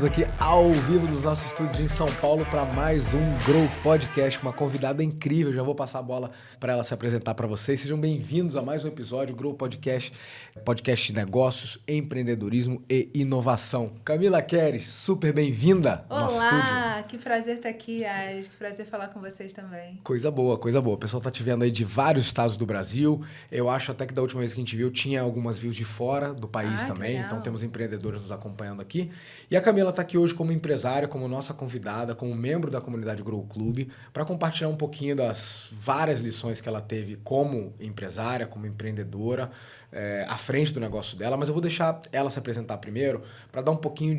aqui ao vivo dos nossos estúdios em São Paulo para mais um Grow Podcast, uma convidada incrível. Já vou passar a bola para ela se apresentar para vocês. Sejam bem-vindos a mais um episódio Grow Podcast, podcast de negócios, empreendedorismo e inovação. Camila Keres, super bem-vinda ao nosso estúdio. Olá, que prazer estar aqui, Ares. Que prazer falar com vocês também. Coisa boa, coisa boa. O pessoal tá te vendo aí de vários estados do Brasil. Eu acho até que da última vez que a gente viu, tinha algumas views de fora do país também. Então temos empreendedores nos acompanhando aqui. E a Camila está aqui hoje como empresária, como nossa convidada, como membro da comunidade Grow Club, para compartilhar um pouquinho das várias lições que ela teve como empresária, como empreendedora, à frente do negócio dela. Mas eu vou deixar ela se apresentar primeiro, para dar um pouquinho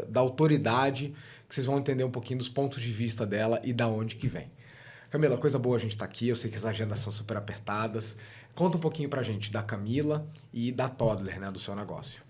da autoridade, que vocês vão entender um pouquinho dos pontos de vista dela e da onde que vem. Camila, coisa boa a gente estar aqui, eu sei que as agendas são super apertadas. Conta um pouquinho pra gente da Camila e da Toddler, né, do seu negócio.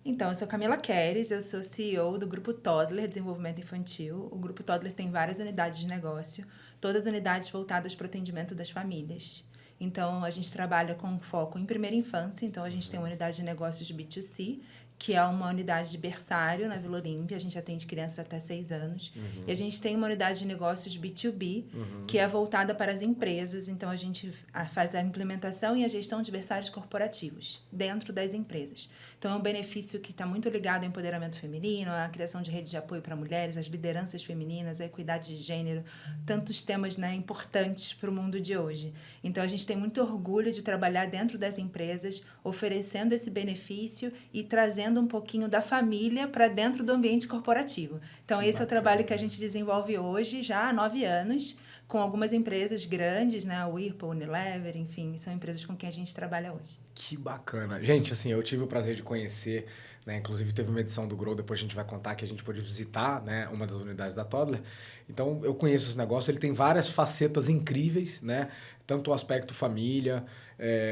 Então, eu sou Camila Keres, eu sou CEO do Grupo Toddler Desenvolvimento Infantil. O Grupo Toddler tem várias unidades de negócio, todas unidades voltadas para o atendimento das famílias. Então, a gente trabalha com foco em primeira infância, então a gente tem uma unidade de negócios B2C, que é uma unidade de berçário na Vila Olímpia, a gente atende crianças até 6 anos. E a gente tem uma unidade de negócios B2B, que é voltada para as empresas, então a gente faz a implementação e a gestão de berçários corporativos dentro das empresas. Então é um benefício que está muito ligado ao empoderamento feminino, à criação de rede de apoio para mulheres, às lideranças femininas, à equidade de gênero, tantos temas, né, importantes para o mundo de hoje. Então a gente tem muito orgulho de trabalhar dentro das empresas, oferecendo esse benefício e trazendo um pouquinho da família para dentro do ambiente corporativo. Então, esse é o trabalho que a gente desenvolve hoje, já há 9 anos, com algumas empresas grandes, né? A Whirlpool, Unilever, enfim, são empresas com quem a gente trabalha hoje. Que bacana. Gente, assim, eu tive o prazer de conhecer, né? Inclusive teve uma edição do Grow, depois a gente vai contar que a gente pôde visitar, né, uma das unidades da Toddler. Então, eu conheço esse negócio, ele tem várias facetas incríveis, né? Tanto o aspecto família,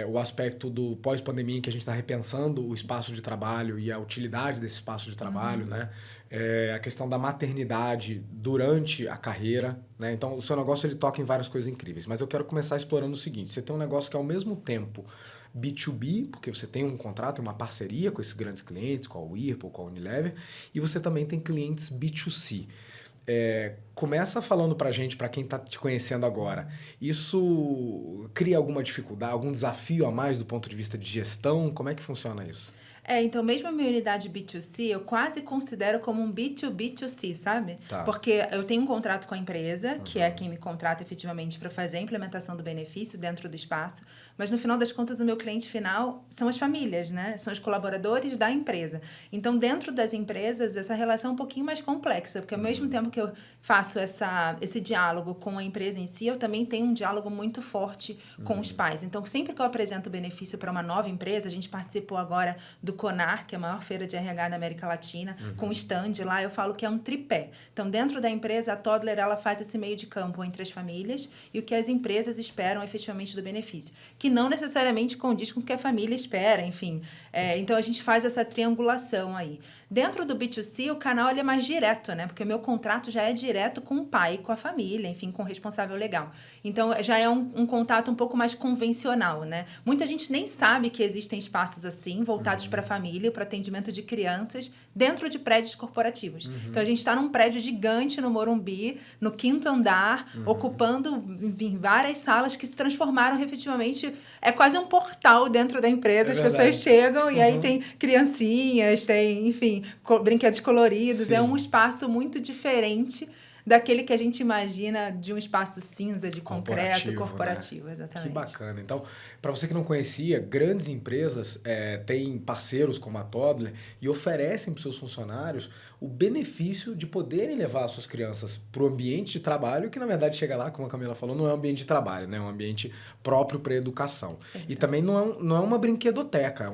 o aspecto do pós-pandemia, que a gente está repensando o espaço de trabalho e a utilidade desse espaço de trabalho, né? A questão da maternidade durante a carreira, né? Então, o seu negócio ele toca em várias coisas incríveis. Mas eu quero começar explorando o seguinte: você tem um negócio que, ao mesmo tempo, B2B, porque você tem um contrato, uma parceria com esses grandes clientes, com a Whirlpool, com a Unilever, e você também tem clientes B2C. Começa falando pra gente, pra quem tá te conhecendo agora, isso cria alguma dificuldade, algum desafio a mais do ponto de vista de gestão? Como é que funciona isso? Então, mesmo a minha unidade B2C, eu quase considero como um B2B2C, sabe? Tá. Porque eu tenho um contrato com a empresa, que é quem me contrata efetivamente para fazer a implementação do benefício dentro do espaço, mas no final das contas o meu cliente final são as famílias, né? São os colaboradores da empresa. Então, dentro das empresas, essa relação é um pouquinho mais complexa, porque ao mesmo tempo que eu faço esse diálogo com a empresa em si, eu também tenho um diálogo muito forte com os pais. Então, sempre que eu apresento o benefício para uma nova empresa, a gente participou agora do CONAR, que é a maior feira de RH da América Latina, com um stand lá, eu falo que é um tripé. Então, dentro da empresa, a Toddler, ela faz esse meio de campo entre as famílias e o que as empresas esperam efetivamente do benefício, que não necessariamente condiz com o que a família espera, enfim. Então, a gente faz essa triangulação aí. Dentro do B2C, o canal ele é mais direto, né? Porque o meu contrato já é direto com o pai, com a família, enfim, com o responsável legal. Então, já é um contato um pouco mais convencional, né? Muita gente nem sabe que existem espaços assim, voltados para a família, para atendimento de crianças, dentro de prédios corporativos. Então, a gente está num prédio gigante no Morumbi, no 5º andar, ocupando várias salas que se transformaram efetivamente... É quase um portal dentro da empresa, as pessoas chegam e aí tem criancinhas, tem, enfim, brinquedos coloridos. Sim. É um espaço muito diferente daquele que a gente imagina de um espaço cinza, de concreto, corporativo, né? Exatamente. Que bacana. Então, para você que não conhecia, grandes empresas têm parceiros como a Toddler e oferecem para os seus funcionários o benefício de poderem levar as suas crianças para o ambiente de trabalho, que na verdade chega lá, como a Camila falou, não é um ambiente de trabalho, né? É um ambiente próprio para a educação. E também não é uma brinquedoteca,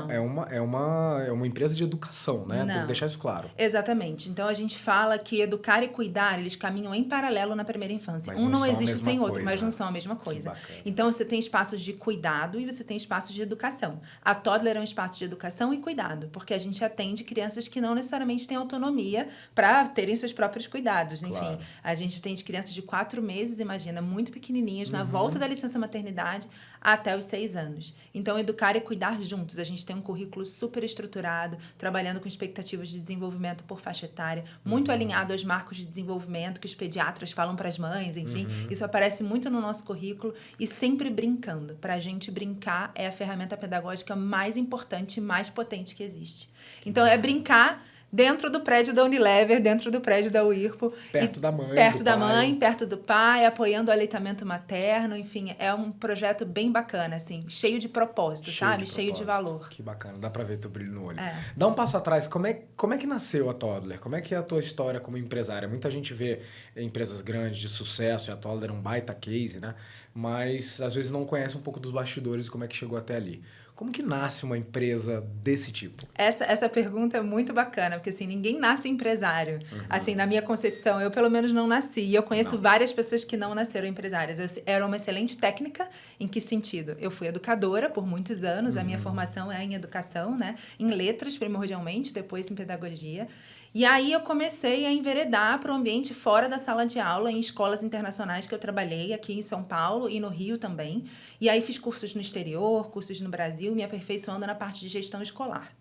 é uma empresa de educação, né? Tem que deixar isso claro. Exatamente. Então, a gente fala que educar e cuidar, eles caminham em paralelo na primeira infância. Um não existe sem outro, mas não são a mesma coisa. Então, você tem espaços de cuidado e você tem espaços de educação. A Toddler é um espaço de educação e cuidado, porque a gente atende crianças que não necessariamente têm autonomia autonomia para terem seus próprios cuidados. Enfim, Claro. a gente tem de crianças de 4 meses, imagina, muito pequenininhas, na volta da licença maternidade até os 6 anos. Então, educar e cuidar juntos. A gente tem um currículo super estruturado, trabalhando com expectativas de desenvolvimento por faixa etária, muito alinhado aos marcos de desenvolvimento que os pediatras falam para as mães, enfim. Isso aparece muito no nosso currículo e sempre brincando. Para a gente, brincar é a ferramenta pedagógica mais importante e mais potente que existe. Então, é brincar dentro do prédio da Unilever, dentro do prédio da UIRPO. Perto da mãe, Perto do da pai. mãe, perto do pai, apoiando o aleitamento materno, enfim, é um projeto bem bacana, assim, cheio de propósito, sabe? Cheio de valor. Que bacana, dá pra ver teu brilho no olho. É. Dá um passo atrás, como é que nasceu a Toddler? Como é que é a tua história como empresária? Muita gente vê empresas grandes de sucesso, e a Toddler é um baita case, né? Mas às vezes não conhece um pouco dos bastidores e como é que chegou até ali. Como que nasce uma empresa desse tipo? Essa pergunta é muito bacana, porque assim, ninguém nasce empresário. Assim, na minha concepção, eu pelo menos não nasci. E eu conheço várias pessoas que não nasceram empresárias. Eu era uma excelente técnica. Em que sentido? Eu fui educadora por muitos anos. A minha formação é em educação, né? Em letras, primordialmente, depois em pedagogia. E aí eu comecei a enveredar para o ambiente fora da sala de aula, em escolas internacionais que eu trabalhei aqui em São Paulo e no Rio também. E aí fiz cursos no exterior, cursos no Brasil, me aperfeiçoando na parte de gestão escolar.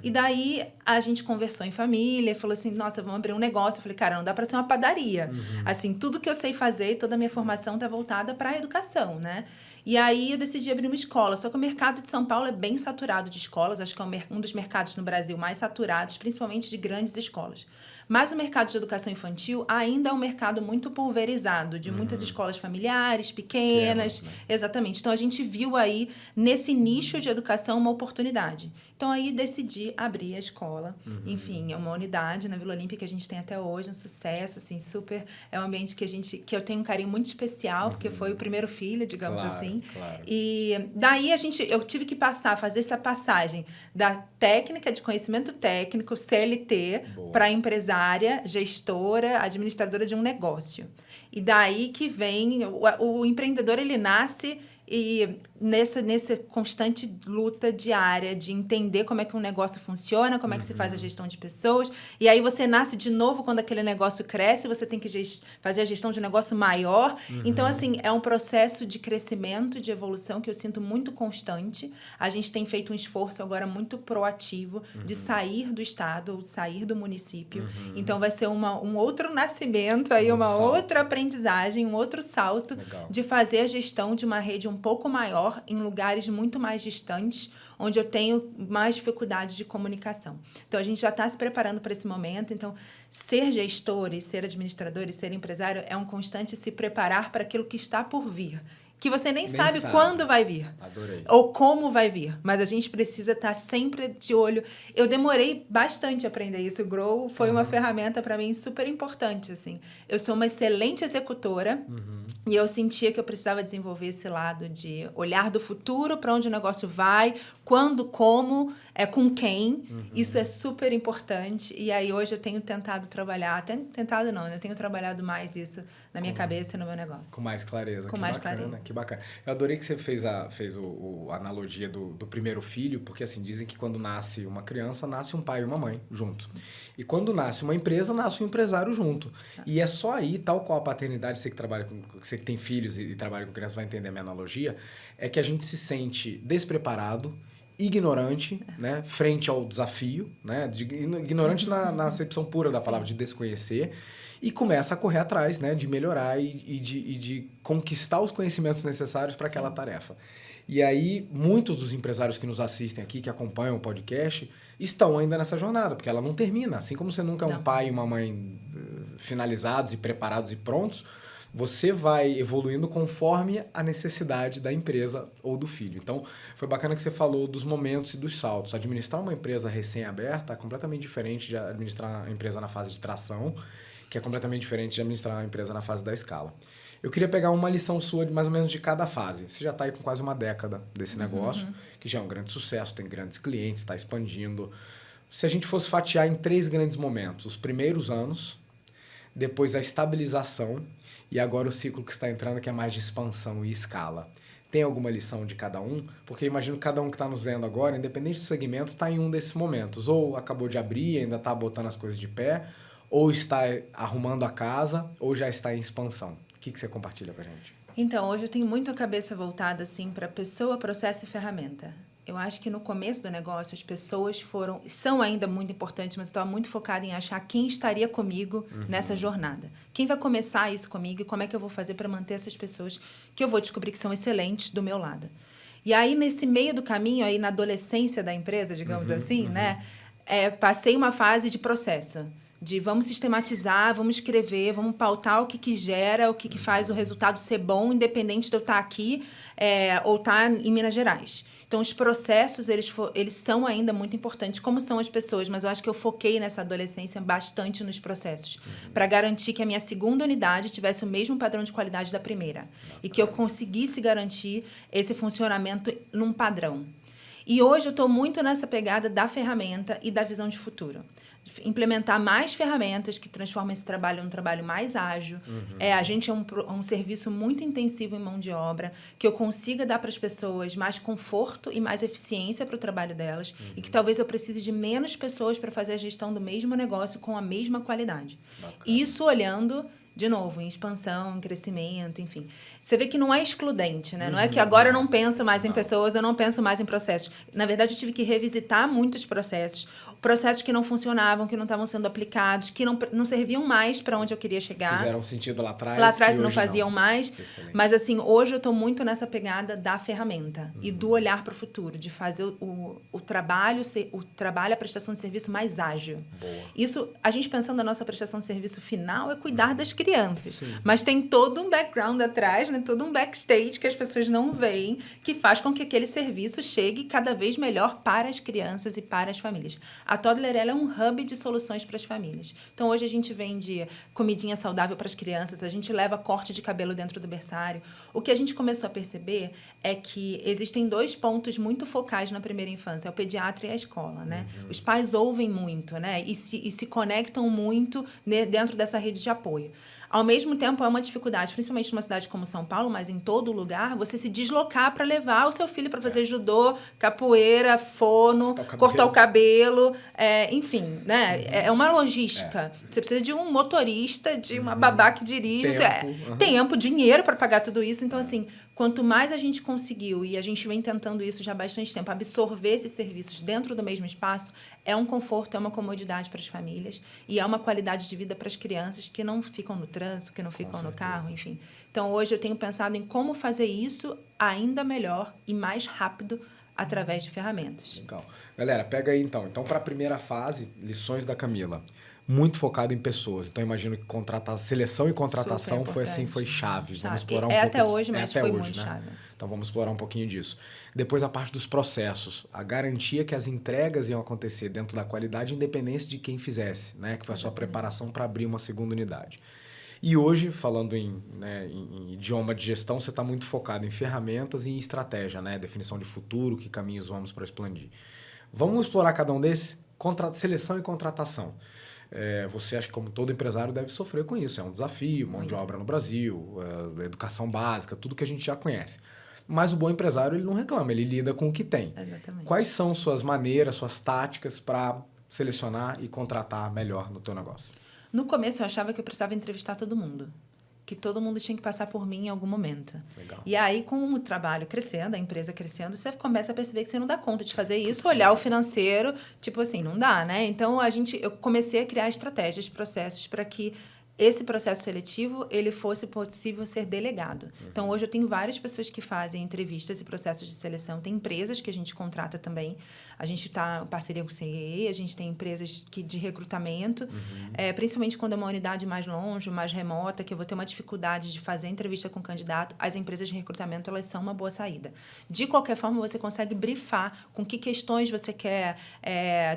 E daí a gente conversou em família, falou assim, nossa, vamos abrir um negócio. Eu falei, cara, não dá para ser uma padaria. Assim, tudo que eu sei fazer, toda a minha formação está voltada para a educação, né? E aí eu decidi abrir uma escola. Só que o mercado de São Paulo é bem saturado de escolas. Acho que é um dos mercados no Brasil mais saturados, principalmente de grandes escolas. Mas o mercado de educação infantil ainda é um mercado muito pulverizado, de muitas escolas familiares, pequenas. Né? Exatamente. Então, a gente viu aí, nesse nicho de educação, uma oportunidade. Então, aí decidi abrir a escola. Enfim, é uma unidade na Vila Olímpia que a gente tem até hoje, um sucesso, assim, super... É um ambiente que eu tenho um carinho muito especial, porque foi o primeiro filho, digamos assim. Claro. E daí eu tive que fazer essa passagem da técnica, de conhecimento técnico, CLT, para empresária, gestora, administradora de um negócio. E daí que vem, o empreendedor, ele nasce e nessa constante luta diária de entender como é que um negócio funciona, como é que se faz a gestão de pessoas. E aí você nasce de novo quando aquele negócio cresce, você tem que fazer a gestão de um negócio maior. Então, assim, é um processo de crescimento, de evolução que eu sinto muito constante. A gente tem feito um esforço agora muito proativo de sair do estado, de sair do município. Então, vai ser um outro nascimento, aí uma outra aprendizagem, um outro salto de fazer a gestão de uma rede um pouco maior em lugares muito mais distantes, onde eu tenho mais dificuldade de comunicação. Então, a gente já está se preparando para esse momento. Então, ser gestor e ser administrador e ser empresário é um constante se preparar para aquilo que está por vir. Que você nem sabe quando vai vir. Adorei. Ou como vai vir. Mas a gente precisa estar sempre de olho. Eu demorei bastante a aprender isso. O Grow foi uma ferramenta para mim super importante, assim. Eu sou uma excelente executora e eu sentia que eu precisava desenvolver esse lado de olhar do futuro para onde o negócio vai, quando, como, com quem. Isso é super importante. E aí hoje eu tenho tentado trabalhar, eu tenho trabalhado mais isso na minha cabeça e no meu negócio. Com mais clareza. Com mais clareza. Que bacana. Eu adorei que você fez a analogia do primeiro filho, porque assim, dizem que quando nasce uma criança, nasce um pai e uma mãe junto. E quando nasce uma empresa, nasce um empresário junto. E é só aí, tal qual a paternidade, você que tem filhos e trabalha com crianças vai entender a minha analogia, é que a gente se sente despreparado, ignorante, né, frente ao desafio, né, ignorante na acepção pura da palavra, de desconhecer, e começa a correr atrás, né, de melhorar e de conquistar os conhecimentos necessários para aquela tarefa. E aí, muitos dos empresários que nos assistem aqui, que acompanham o podcast, estão ainda nessa jornada, porque ela não termina. Assim como você nunca é um pai e uma mãe finalizados e preparados e prontos, você vai evoluindo conforme a necessidade da empresa ou do filho. Então, foi bacana que você falou dos momentos e dos saltos. Administrar uma empresa recém-aberta é completamente diferente de administrar a empresa na fase de tração, que é completamente diferente de administrar a empresa na fase da escala. Eu queria pegar uma lição sua de mais ou menos de cada fase. Você já está aí com quase uma década desse negócio, que já é um grande sucesso, tem grandes clientes, está expandindo. Se a gente fosse fatiar em 3 grandes momentos, os primeiros anos, depois a estabilização e agora o ciclo que está entrando, que é mais de expansão e escala. tem alguma lição de cada um? Porque eu imagino que cada um que está nos vendo agora, independente do segmento, está em um desses momentos. Ou acabou de abrir, ainda está botando as coisas de pé, ou está arrumando a casa, ou já está em expansão. O que você compartilha com a gente? Então, hoje eu tenho muito a cabeça voltada assim, para pessoa, processo e ferramenta. Eu acho que no começo do negócio as pessoas são ainda muito importantes, mas eu estava muito focada em achar quem estaria comigo nessa jornada. Quem vai começar isso comigo e como é que eu vou fazer para manter essas pessoas que eu vou descobrir que são excelentes do meu lado. E aí, nesse meio do caminho, aí na adolescência da empresa, digamos assim, né, passei uma fase de processo. De vamos sistematizar, vamos escrever, vamos pautar o que gera, o que faz o resultado ser bom, independente de eu estar aqui ou estar em Minas Gerais. Então, os processos, eles são ainda muito importantes, como são as pessoas, mas eu acho que eu foquei nessa adolescência bastante nos processos, para garantir que a minha segunda unidade tivesse o mesmo padrão de qualidade da primeira e que eu conseguisse garantir esse funcionamento num padrão. E hoje eu estou muito nessa pegada da ferramenta e da visão de futuro. Implementar mais ferramentas que transformam esse trabalho num trabalho mais ágil. A gente é um serviço muito intensivo em mão de obra, que eu consiga dar para as pessoas mais conforto e mais eficiência para o trabalho delas e que talvez eu precise de menos pessoas para fazer a gestão do mesmo negócio com a mesma qualidade. Bacana. Isso olhando... De novo, em expansão, em crescimento, enfim. Você vê que não é excludente, né? Não é que agora eu não penso mais em pessoas, eu não penso mais em processos. Na verdade, eu tive que revisitar muitos processos. Processos que não funcionavam, que não estavam sendo aplicados, que não serviam mais para onde eu queria chegar. Fizeram sentido lá atrás. Lá atrás não faziam mais. Excelente. Mas, assim, hoje eu estou muito nessa pegada da ferramenta e do olhar para o futuro, de fazer o trabalho, a prestação de serviço mais ágil. Boa. Isso, a gente pensando na nossa prestação de serviço final, é cuidar das crianças. Sim. Mas tem todo um background atrás, né? Todo um backstage que as pessoas não veem, que faz com que aquele serviço chegue cada vez melhor para as crianças e para as famílias. A Toddler, ela é um hub de soluções para as famílias. Então, hoje a gente vende comidinha saudável para as crianças, a gente leva corte de cabelo dentro do berçário. O que a gente começou a perceber é que existem 2 pontos muito focais na primeira infância, é o pediatra e a escola, né? Os pais ouvem muito, né? E se conectam muito dentro dessa rede de apoio. Ao mesmo tempo, é uma dificuldade, principalmente numa cidade como São Paulo, mas em todo lugar, você se deslocar para levar o seu filho para fazer judô, capoeira, fono, cortar o cabelo, enfim, né? É uma logística. Você precisa de um motorista, de uma babá que dirige, tempo, dinheiro para pagar tudo isso. Então, assim, quanto mais a gente conseguiu, e a gente vem tentando isso já há bastante tempo, absorver esses serviços dentro do mesmo espaço, é um conforto, é uma comodidade para as famílias e é uma qualidade de vida para as crianças que não ficam no trânsito, que não ficam no carro, enfim. Então, hoje eu tenho pensado em como fazer isso ainda melhor e mais rápido através de ferramentas. Legal. Galera, pega aí então. Então, para a primeira fase, lições da Camila. Muito focado em pessoas. Então, imagino que seleção e contratação foi chave. Vamos explorar um pouco. Até hoje, mas foi muito chave. Então, vamos explorar um pouquinho disso. Depois, a parte dos processos. A garantia que as entregas iam acontecer dentro da qualidade, independente de quem fizesse, né? Que foi a sua preparação para abrir uma segunda unidade. E hoje, falando em idioma de gestão, você está muito focado em ferramentas e em estratégia, né? Definição de futuro, que caminhos vamos para expandir. Vamos explorar cada um desses? Seleção e contratação. Você acha que, como todo empresário, deve sofrer com isso. É um desafio, mão de obra no Brasil, educação básica, tudo que a gente já conhece. Mas o bom empresário, ele não reclama, ele lida com o que tem. Exatamente. Quais são suas maneiras, suas táticas para selecionar e contratar melhor no teu negócio? No começo, eu achava que eu precisava entrevistar todo mundo. Que todo mundo tinha que passar por mim em algum momento. Legal. E aí, com o trabalho crescendo, a empresa crescendo, você começa a perceber que você não dá conta de fazer isso, olhar o financeiro, tipo assim, não dá, né? Então, eu comecei a criar estratégias, processos para que esse processo seletivo, ele fosse possível ser delegado. Então, hoje eu tenho várias pessoas que fazem entrevistas e processos de seleção. Tem empresas que a gente contrata também. A gente está em parceria com o CIE, a gente tem empresas de recrutamento, principalmente quando é uma unidade mais longe, mais remota, que eu vou ter uma dificuldade de fazer entrevista com o candidato. As empresas de recrutamento, elas são uma boa saída. De qualquer forma, você consegue brifar com que questões você quer,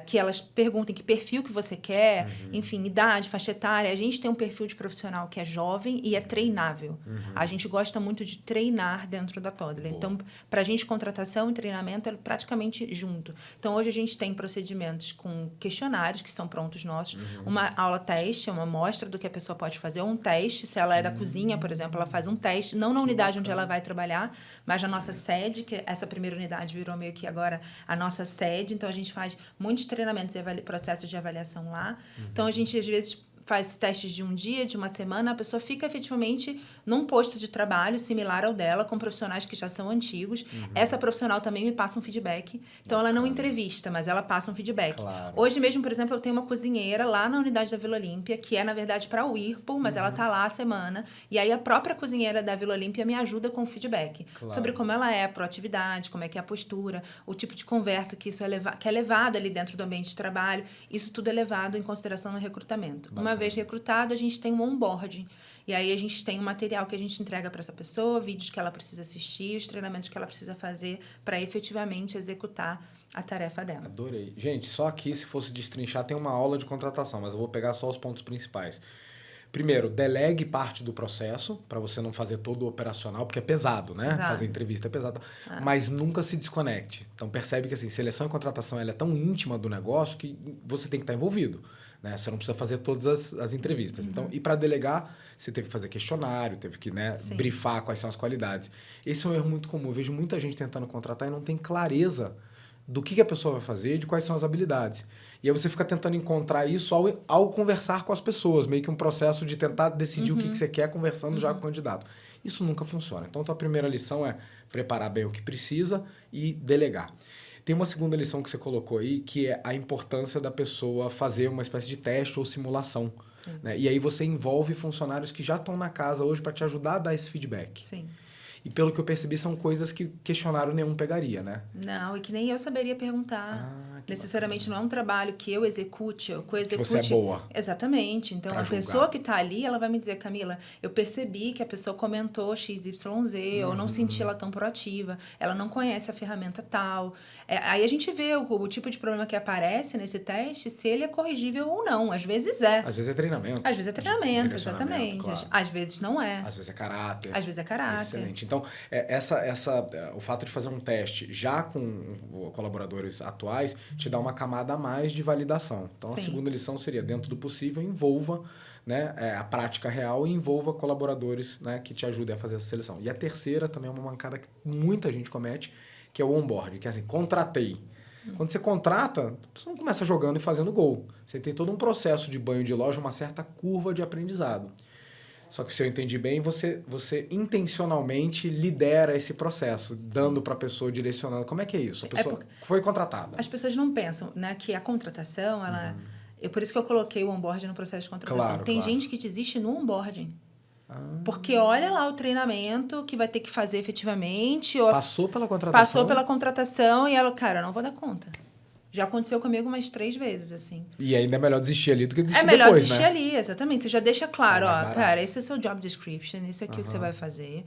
que elas perguntem que perfil que você quer, enfim, idade, faixa etária. A gente tem um perfil perfil de profissional que é jovem e é treinável. A gente gosta muito de treinar dentro da Toddler. Então, para a gente, contratação e treinamento é praticamente junto. Então, hoje a gente tem procedimentos com questionários que são prontos nossos, uma aula teste, uma amostra do que a pessoa pode fazer, ou um teste, se ela é da cozinha, por exemplo, ela faz um teste, não na unidade onde ela vai trabalhar, mas na nossa sede, que essa primeira unidade virou meio que agora a nossa sede. Então, a gente faz muitos treinamentos e processos de avaliação lá. Então, a gente, às vezes, faz testes de um dia, de uma semana, a pessoa fica efetivamente num posto de trabalho similar ao dela, com profissionais que já são antigos. Essa profissional também me passa um feedback. Então, ela não entrevista, mas ela passa um feedback. Claro. Hoje mesmo, por exemplo, eu tenho uma cozinheira lá na unidade da Vila Olímpia, que é, na verdade, para o Whirlpool, mas ela está lá a semana. E aí, a própria cozinheira da Vila Olímpia me ajuda com o feedback. Claro. Sobre como ela é, a proatividade, como é que é a postura, o tipo de conversa que isso que é levado ali dentro do ambiente de trabalho. Isso tudo é levado em consideração no recrutamento. Uma vez recrutado, a gente tem um onboarding. E aí a gente tem um material que a gente entrega para essa pessoa, vídeos que ela precisa assistir, os treinamentos que ela precisa fazer para efetivamente executar a tarefa dela. Adorei. Gente, só aqui, se fosse destrinchar, tem uma aula de contratação, mas eu vou pegar só os pontos principais. Primeiro, delegue parte do processo, para você não fazer todo o operacional, porque é pesado, né? Exato. Fazer entrevista é pesado. Mas nunca se desconecte. Então, percebe que assim, seleção e contratação ela é tão íntima do negócio que você tem que estar envolvido. Né? Você não precisa fazer todas as entrevistas. Então, e para delegar, você teve que fazer questionário, teve que brifar quais são as qualidades. Esse é um erro muito comum. Eu vejo muita gente tentando contratar e não tem clareza do que a pessoa vai fazer e de quais são as habilidades. E aí você fica tentando encontrar isso ao conversar com as pessoas, meio que um processo de tentar decidir o que você quer conversando já com o candidato. Isso nunca funciona. Então, a tua primeira lição é preparar bem o que precisa e delegar. Tem uma segunda lição que você colocou aí, que é a importância da pessoa fazer uma espécie de teste ou simulação. Né? E aí você envolve funcionários que já estão na casa hoje para te ajudar a dar esse feedback. Sim. E pelo que eu percebi, são coisas que questionário nenhum pegaria, né? Não, e que nem eu saberia perguntar. Necessariamente não é um trabalho que eu execute, eu co-execute. Que você é boa. Exatamente. Então, a pessoa que está ali, ela vai me dizer, Camila, eu percebi que a pessoa comentou XYZ, eu não senti ela tão proativa, ela não conhece a ferramenta tal. Aí a gente vê o tipo de problema que aparece nesse teste, se ele é corrigível ou não. Às vezes é. Às vezes é treinamento. Às vezes é treinamento, exatamente. Claro. Às vezes não é. Às vezes é caráter. Às vezes é caráter. Excelente. Então, o fato de fazer um teste já com colaboradores atuais te dá uma camada a mais de validação. Então, a segunda lição seria, dentro do possível, envolva a prática real e envolva colaboradores que te ajudem a fazer essa seleção. E a terceira também é uma mancada que muita gente comete, que é o onboarding, que é assim, contratei. Quando você contrata, você não começa jogando e fazendo gol. Você tem todo um processo de banho de loja, uma certa curva de aprendizado. Só que, se eu entendi bem, você intencionalmente lidera esse processo, dando para a pessoa, direcionando. Como é que é isso? A pessoa foi contratada. As pessoas não pensam, né, que a contratação, ela... Por isso que eu coloquei o onboarding no processo de contratação. Claro, Tem gente que desiste no onboarding. Porque olha lá o treinamento que vai ter que fazer efetivamente. Passou pela contratação? Passou pela contratação e ela, cara, eu não vou dar conta. Já aconteceu comigo umas 3 vezes, assim. E ainda é melhor desistir ali do que desistir depois, né? É melhor desistir né? ali, exatamente. Você já deixa claro, cara, esse é o seu job description, isso aqui é o que você vai fazer.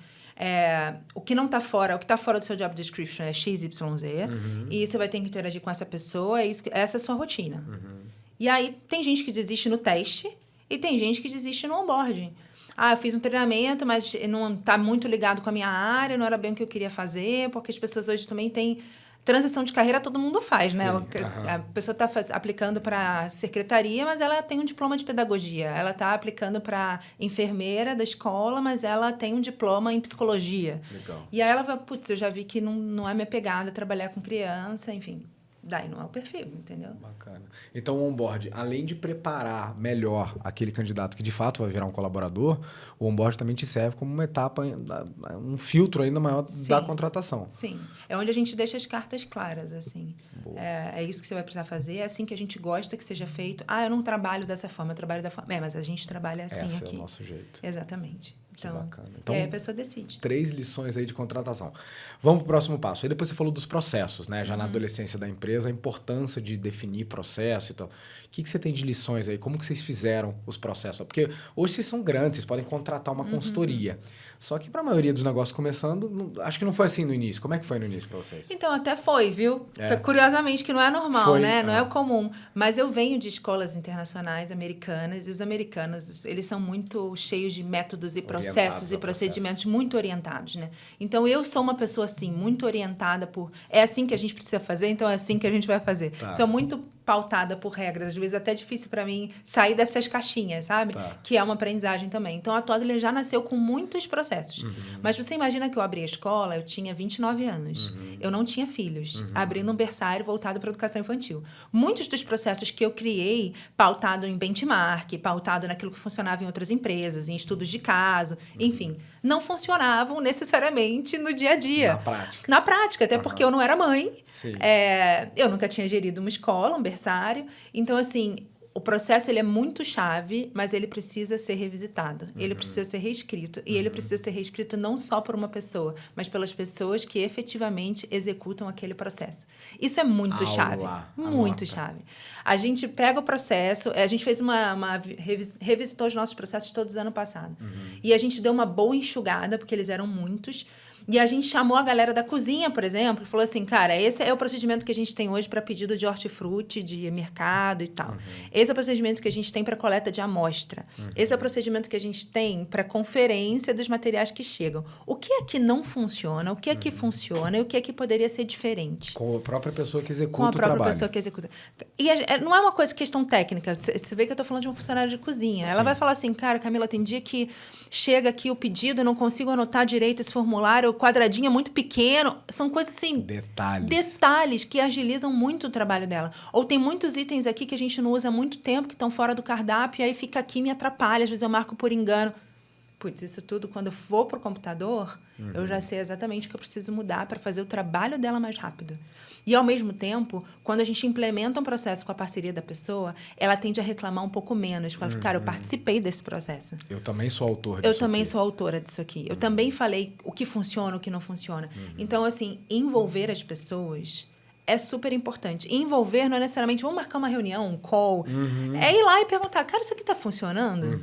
O que não tá fora, o que tá fora do seu job description é XYZ. E você vai ter que interagir com essa pessoa, essa é a sua rotina. E aí, tem gente que desiste no teste e tem gente que desiste no onboarding. Eu fiz um treinamento, mas não tá muito ligado com a minha área, não era bem o que eu queria fazer, porque as pessoas hoje também têm... Transição de carreira todo mundo faz, né? A pessoa está aplicando para secretaria, mas ela tem um diploma de pedagogia. Ela está aplicando para enfermeira da escola, mas ela tem um diploma em psicologia. Legal. E aí ela vai, eu já vi que não é minha pegada trabalhar com criança, enfim. Daí não é o perfil, entendeu? Bacana. Então, o onboard, além de preparar melhor aquele candidato que de fato vai virar um colaborador, o onboard também te serve como uma etapa, um filtro ainda maior da contratação. Sim. É onde a gente deixa as cartas claras, assim. É isso que você vai precisar fazer, é assim que a gente gosta que seja feito. Eu não trabalho dessa forma, eu trabalho da forma... mas a gente trabalha assim aqui. Esse é o nosso jeito. Exatamente. Então, bacana. Então, a pessoa decide. 3 lições aí de contratação. Vamos para o próximo passo. Aí depois você falou dos processos, né? Já na adolescência da empresa, a importância de definir processo e tal. O que você tem de lições aí? Como que vocês fizeram os processos? Porque hoje vocês são grandes, vocês podem contratar uma consultoria. Só que para a maioria dos negócios começando, acho que não foi assim no início. Como é que foi no início para vocês? Então, até foi, viu? Curiosamente, que não é normal, né? Não é o comum. Mas eu venho de escolas internacionais americanas e os americanos, eles são muito cheios de métodos e processos e procedimentos muito orientados, né? Então, eu sou uma pessoa, assim, muito orientada por... É assim que a gente precisa fazer, então é assim que a gente vai fazer. Sou muito pautada por regras. Às vezes é até difícil para mim sair dessas caixinhas, sabe? Que é uma aprendizagem também. Então, a Toddler já nasceu com muitos processos. Mas você imagina que eu abri a escola, eu tinha 29 anos. Eu não tinha filhos. Abrindo um berçário voltado para a educação infantil. Muitos dos processos que eu criei, pautado em benchmark, pautado naquilo que funcionava em outras empresas, em estudos de caso, enfim, não funcionavam necessariamente no dia a dia. Na prática. Na prática, até porque eu não era mãe. Sim. Eu nunca tinha gerido uma escola, um berçário. Então, assim, o processo ele é muito chave, mas ele precisa ser revisitado. Ele precisa ser reescrito. E ele precisa ser reescrito não só por uma pessoa, mas pelas pessoas que efetivamente executam aquele processo. Isso é muito chave. Muito chave. A gente pega o processo, a gente fez revisitou os nossos processos todos ano passado. E a gente deu uma boa enxugada, porque eles eram muitos. E a gente chamou a galera da cozinha, por exemplo, e falou assim, cara, esse é o procedimento que a gente tem hoje para pedido de hortifruti, de mercado e tal. Esse é o procedimento que a gente tem para coleta de amostra. Esse é o procedimento que a gente tem para conferência dos materiais que chegam. O que é que não funciona? O que é que funciona? E o que é que poderia ser diferente? Com a própria pessoa que executa o trabalho. Com a própria pessoa que executa. E não é uma coisa questão técnica. Você vê que eu estou falando de uma funcionária de cozinha. Ela vai falar assim, cara, Camila, tem dia que chega aqui o pedido, eu não consigo anotar direito esse formulário, o quadradinho é muito pequeno. São coisas assim... Detalhes que agilizam muito o trabalho dela. Ou tem muitos itens aqui que a gente não usa há muito tempo, que estão fora do cardápio, e aí fica aqui e me atrapalha. Às vezes eu marco por engano. Putz, isso tudo, quando eu for para o computador, eu já sei exatamente o que eu preciso mudar para fazer o trabalho dela mais rápido. E, ao mesmo tempo, quando a gente implementa um processo com a parceria da pessoa, ela tende a reclamar um pouco menos. Porque ela fala, cara, eu participei desse processo. Eu também sou autor disso. Eu também sou autora disso aqui. Eu também falei o que funciona, o que não funciona. Então, assim, envolver as pessoas é super importante. Envolver não é necessariamente, vamos marcar uma reunião, um call. É ir lá e perguntar, cara, isso aqui está funcionando?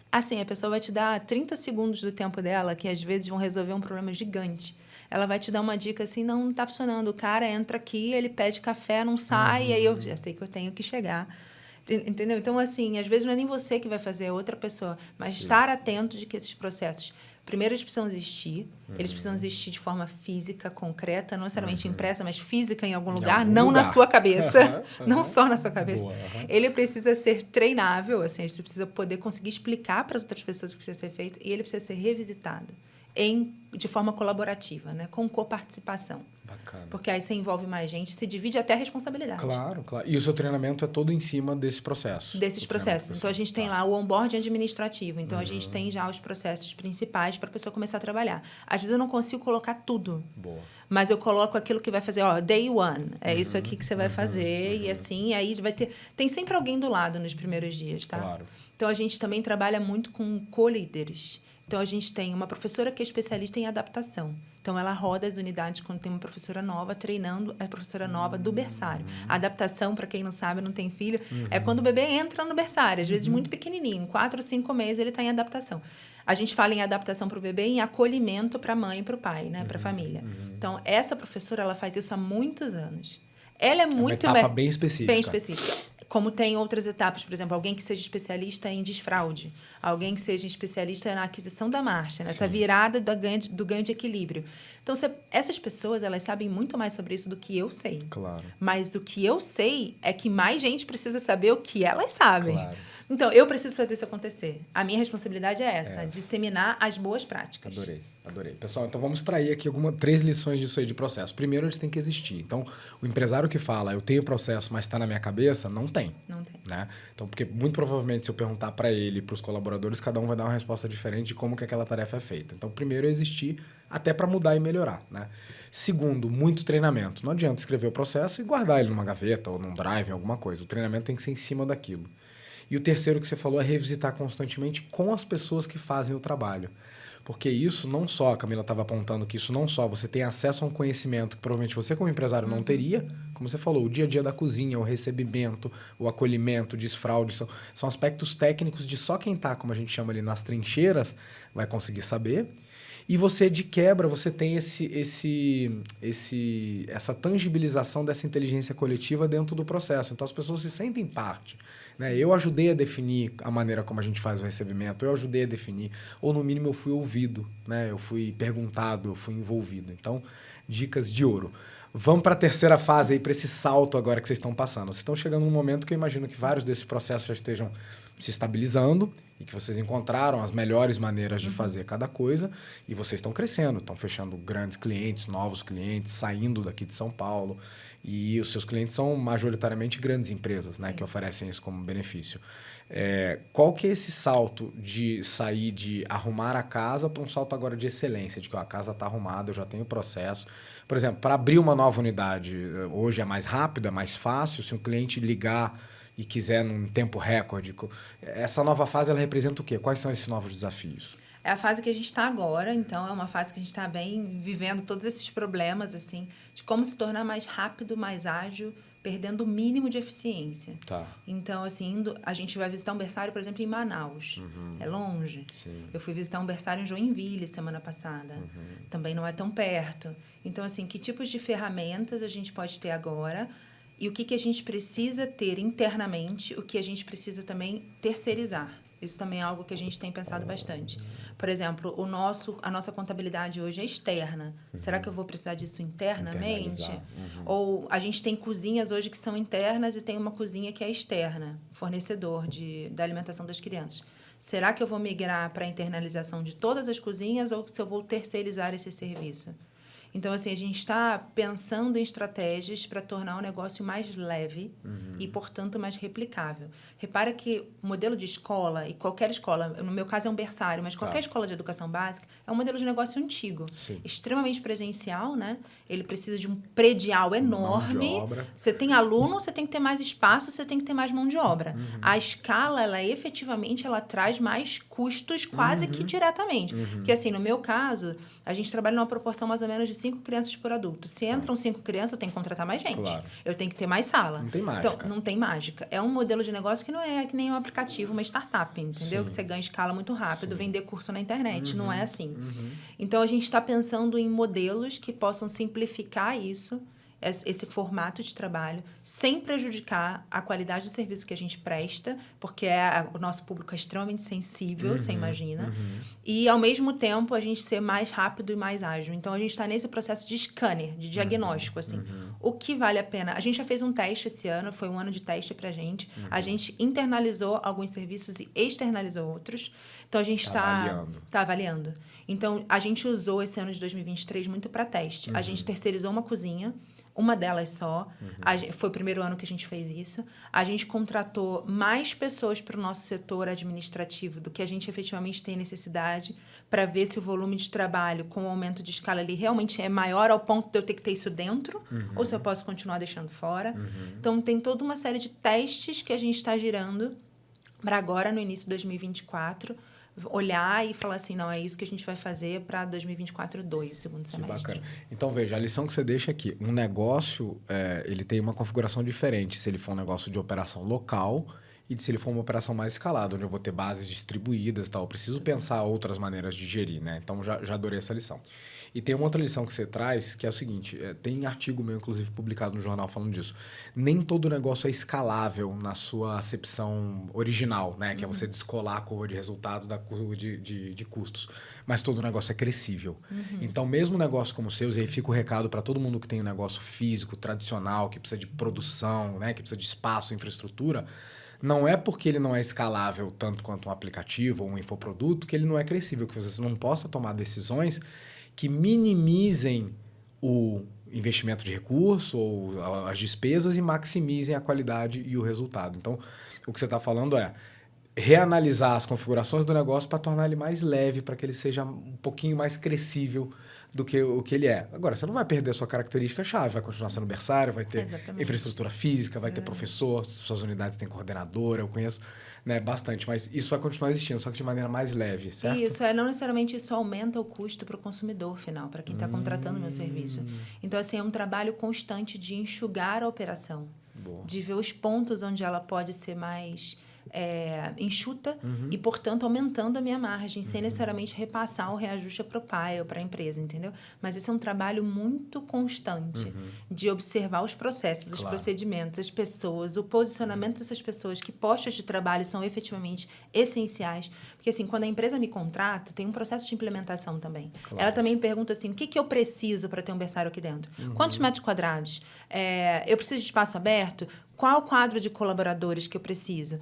Assim, a pessoa vai te dar 30 segundos do tempo dela, que às vezes vão resolver um problema gigante. Ela vai te dar uma dica assim, não está funcionando. O cara entra aqui, ele pede café, não sai, e aí eu já sei que eu tenho que chegar. Entendeu? Então, assim, às vezes não é nem você que vai fazer, é outra pessoa. Mas estar atento de que esses processos, primeiro, eles precisam existir. Eles precisam existir de forma física, concreta, não necessariamente impressa, mas física em algum lugar, não na sua cabeça. Não só na sua cabeça. Ele precisa ser treinável, assim, a gente precisa poder conseguir explicar para as outras pessoas o que precisa ser feito, e ele precisa ser revisitado de forma colaborativa, né? Com coparticipação. Bacana. Porque aí você envolve mais gente, se divide até a responsabilidade. Claro. E o seu treinamento é todo em cima desses processos? Desses processos. Então, a gente tem lá o onboarding administrativo. Então, a gente tem já os processos principais para a pessoa começar a trabalhar. Às vezes, eu não consigo colocar tudo. Boa. Mas eu coloco aquilo que vai fazer, day one. É isso aqui que você vai fazer. E assim, aí vai ter... Tem sempre alguém do lado nos primeiros dias, tá? Claro. Então, a gente também trabalha muito com co-líderes. Então, a gente tem uma professora que é especialista em adaptação. Então, ela roda as unidades quando tem uma professora nova, treinando a professora nova do berçário. A adaptação, para quem não sabe, não tem filho, é quando o bebê entra no berçário, às vezes muito pequenininho, 4 ou 5 meses ele está em adaptação. A gente fala em adaptação para o bebê e em acolhimento para a mãe e para o pai, né? Para a família. Então, essa professora, ela faz isso há muitos anos. Ela é muito... uma etapa bem específica. Bem específica. Como tem outras etapas, por exemplo, alguém que seja especialista em desfraude, alguém que seja especialista na aquisição da marcha, nessa virada do ganho de equilíbrio. Então, essas pessoas, elas sabem muito mais sobre isso do que eu sei. Claro. Mas o que eu sei é que mais gente precisa saber o que elas sabem. Claro. Então, eu preciso fazer isso acontecer. A minha responsabilidade é essa, disseminar as boas práticas. Adorei. Pessoal, então vamos extrair aqui 3 lições disso aí de processo. Primeiro, eles têm que existir. Então, o empresário que fala, eu tenho processo, mas está na minha cabeça, não tem. Não tem. Né? Então, porque muito provavelmente, se eu perguntar para ele e para os colaboradores, cada um vai dar uma resposta diferente de como que aquela tarefa é feita. Então, primeiro é existir até para mudar e melhorar. Né? Segundo, muito treinamento. Não adianta escrever o processo e guardar ele numa gaveta ou num drive, em alguma coisa. O treinamento tem que ser em cima daquilo. E o terceiro que você falou é revisitar constantemente com as pessoas que fazem o trabalho. Porque isso não só, a Camila estava apontando que isso não só você tem acesso a um conhecimento que provavelmente você como empresário não teria, como você falou, o dia a dia da cozinha, o recebimento, o acolhimento, o desfraude, são aspectos técnicos de só quem está, como a gente chama ali, nas trincheiras, vai conseguir saber. E você, de quebra, você tem essa tangibilização dessa inteligência coletiva dentro do processo. Então, as pessoas se sentem parte. Né? Eu ajudei a definir a maneira como a gente faz o recebimento, eu ajudei a definir, ou no mínimo eu fui ouvido, né? Eu fui perguntado, eu fui envolvido. Então, dicas de ouro. Vamos para a terceira fase aí, para esse salto agora que vocês estão passando. Vocês estão chegando num momento que eu imagino que vários desses processos já estejam se estabilizando e que vocês encontraram as melhores maneiras de fazer cada coisa e vocês estão crescendo, estão fechando grandes clientes, novos clientes, saindo daqui de São Paulo e os seus clientes são majoritariamente grandes empresas, né, que oferecem isso como benefício. Qual que é esse salto de sair de arrumar a casa para um salto agora de excelência, de que a casa está arrumada, eu já tenho o processo. Por exemplo, para abrir uma nova unidade, hoje é mais rápido, é mais fácil, se um cliente ligar e quiser num tempo recorde. Essa nova fase, ela representa o quê? Quais são esses novos desafios? É a fase que a gente está agora, então é uma fase que a gente está bem vivendo todos esses problemas, assim, de como se tornar mais rápido, mais ágil, perdendo o mínimo de eficiência. Tá. Então, assim, a gente vai visitar um berçário, por exemplo, em Manaus. É longe. Sim. Eu fui visitar um berçário em Joinville semana passada. Também não é tão perto. Então, assim, que tipos de ferramentas a gente pode ter agora e o que a gente precisa ter internamente, o que a gente precisa também terceirizar. Isso também é algo que a gente tem pensado bastante. Por exemplo, a nossa contabilidade hoje é externa. Será que eu vou precisar disso internamente? Ou a gente tem cozinhas hoje que são internas e tem uma cozinha que é externa, fornecedor da alimentação das crianças. Será que eu vou migrar para a internalização de todas as cozinhas ou se eu vou terceirizar esse serviço? Então, assim, a gente está pensando em estratégias para tornar o negócio mais leve e, portanto, mais replicável. Repara que o modelo de escola, e qualquer escola, no meu caso é um berçário, mas qualquer escola de educação básica, é um modelo de negócio antigo. Sim. Extremamente presencial, né? Ele precisa de um predial enorme. Mão de obra. Você tem aluno, você tem que ter mais espaço, você tem que ter mais mão de obra. A escala, ela efetivamente, ela traz mais custos quase que diretamente. Porque, assim, no meu caso, a gente trabalha numa proporção mais ou menos de 5 crianças por adulto. Se entram 5 crianças, eu tenho que contratar mais gente. Claro. Eu tenho que ter mais sala. Não tem mágica. Então, não tem mágica. É um modelo de negócio que não é que nem um aplicativo, uma startup, entendeu? Sim. Que você ganha escala muito rápido, vender curso na internet. Não é assim. Uhum. Então, a gente está pensando em modelos que possam simplificar isso, esse formato de trabalho, sem prejudicar a qualidade do serviço que a gente presta, porque o nosso público é extremamente sensível, você imagina. E, ao mesmo tempo, a gente ser mais rápido e mais ágil. Então, a gente está nesse processo de scanner, de diagnóstico, assim. O que vale a pena? A gente já fez um teste esse ano, foi um ano de teste para a gente. A gente internalizou alguns serviços e externalizou outros. Então, a gente está avaliando. Então, a gente usou esse ano de 2023 muito para teste. A gente terceirizou uma cozinha, uma delas só. Foi o primeiro ano que a gente fez isso. A gente contratou mais pessoas para o nosso setor administrativo do que a gente efetivamente tem necessidade para ver se o volume de trabalho com o aumento de escala ali realmente é maior ao ponto de eu ter que ter isso dentro ou se eu posso continuar deixando fora. Então, tem toda uma série de testes que a gente está girando para agora, no início de 2024, olhar e falar assim, não, é isso que a gente vai fazer para 2024-2, segundo semestre. Bacana. Então, veja, a lição que você deixa aqui, um negócio, ele tem uma configuração diferente se ele for um negócio de operação local e se ele for uma operação mais escalada, onde eu vou ter bases distribuídas e tal. Eu preciso pensar outras maneiras de gerir, né? Então, já adorei essa lição. E tem uma outra lição que você traz, que é o seguinte, tem artigo meu, inclusive, publicado no jornal falando disso. Nem todo negócio é escalável na sua acepção original, né? Que é você descolar a curva de resultado da curva de custos. Mas todo negócio é crescível. Então, mesmo um negócio como o seu, e aí fica o recado para todo mundo que tem um negócio físico, tradicional, que precisa de produção, né? Que precisa de espaço, infraestrutura, não é porque ele não é escalável tanto quanto um aplicativo ou um infoproduto que ele não é crescível, que você não possa tomar decisões que minimizem o investimento de recurso ou as despesas e maximizem a qualidade e o resultado. Então, o que você está falando reanalisar as configurações do negócio para tornar ele mais leve, para que ele seja um pouquinho mais crescível do que o que ele é. Agora, você não vai perder a sua característica-chave, vai continuar sendo berçário, vai ter infraestrutura física, vai ter professor, suas unidades têm coordenadora, eu conheço, né, bastante, mas isso vai continuar existindo, só que de maneira mais leve, certo? Isso, não necessariamente isso aumenta o custo para o consumidor final, para quem está contratando o meu serviço. Então, assim, é um trabalho constante de enxugar a operação, de ver os pontos onde ela pode ser mais enxuta e, portanto, aumentando a minha margem, sem necessariamente repassar o reajuste para o pai ou para a empresa, entendeu? Mas esse é um trabalho muito constante de observar os processos, os procedimentos, as pessoas, o posicionamento dessas pessoas, que postos de trabalho são efetivamente essenciais. Porque, assim, quando a empresa me contrata, tem um processo de implementação também. Ela também pergunta assim, o que eu preciso para ter um berçário aqui dentro? Quantos metros quadrados? Eu preciso de espaço aberto? Qual o quadro de colaboradores que eu preciso?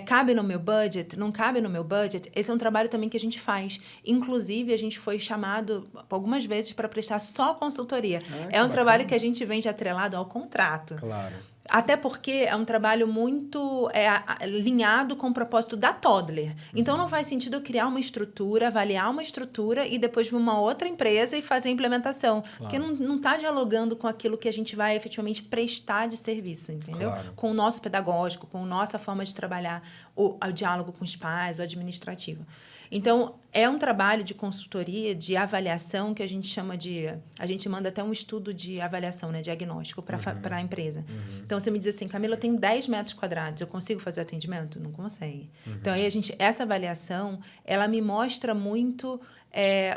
Cabe no meu budget? Não cabe no meu budget? Esse é um trabalho também que a gente faz. Inclusive, a gente foi chamado algumas vezes para prestar só consultoria. É um trabalho que a gente vende atrelado ao contrato. Claro. Até porque é um trabalho muito alinhado com o propósito da Toddler. Então, não faz sentido eu criar uma estrutura, avaliar uma estrutura e depois vir uma outra empresa e fazer a implementação. Claro. Porque não está dialogando com aquilo que a gente vai efetivamente prestar de serviço, entendeu? Claro. Com o nosso pedagógico, com a nossa forma de trabalhar, o diálogo com os pais, o administrativo. Então, é um trabalho de consultoria, de avaliação, que a gente chama de... A gente manda até um estudo de avaliação, né, diagnóstico para a empresa. Então, você me diz assim, Camila, eu tenho 10 metros quadrados, eu consigo fazer o atendimento? Não consegue. Então, aí essa avaliação, ela me mostra muito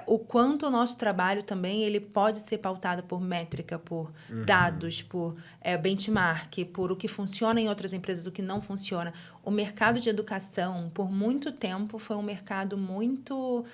o quanto o nosso trabalho também ele pode ser pautado por métrica, por dados, por benchmark, por o que funciona em outras empresas, o que não funciona. O mercado de educação, por muito tempo, foi um mercado muito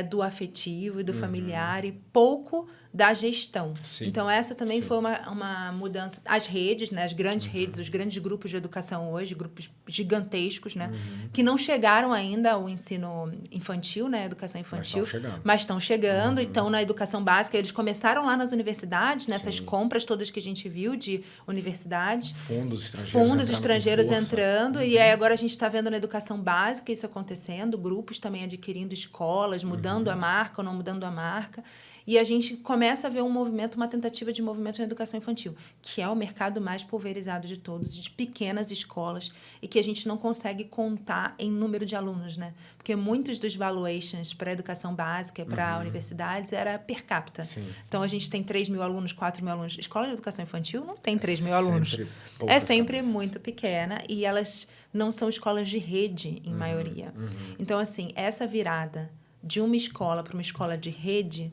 do afetivo e do familiar e pouco da gestão. Sim. Então, essa também foi uma mudança. As redes, né, as grandes redes, os grandes grupos de educação hoje, grupos gigantescos, né, que não chegaram ainda ao ensino infantil, né, educação infantil, mas estão chegando. Então, na educação básica, eles começaram lá nas universidades, nessas compras todas que a gente viu de universidades. Fundos estrangeiros entrando. E aí agora a gente está vendo na educação básica isso acontecendo, grupos também adquirindo escolas, mudando a marca ou não mudando a marca. E a gente começa a ver uma tentativa de movimento na educação infantil, que é o mercado mais pulverizado de todos, de pequenas escolas, e que a gente não consegue contar em número de alunos, né? Porque muitos dos valuations para a educação básica, para universidades, era per capita. Sim. Então, a gente tem 3.000 alunos, 4.000 alunos. Escola de educação infantil não tem 3.000 alunos. É sempre muito pequena, e elas não são escolas de rede, em maioria. Então, assim, essa virada de uma escola para uma escola de rede,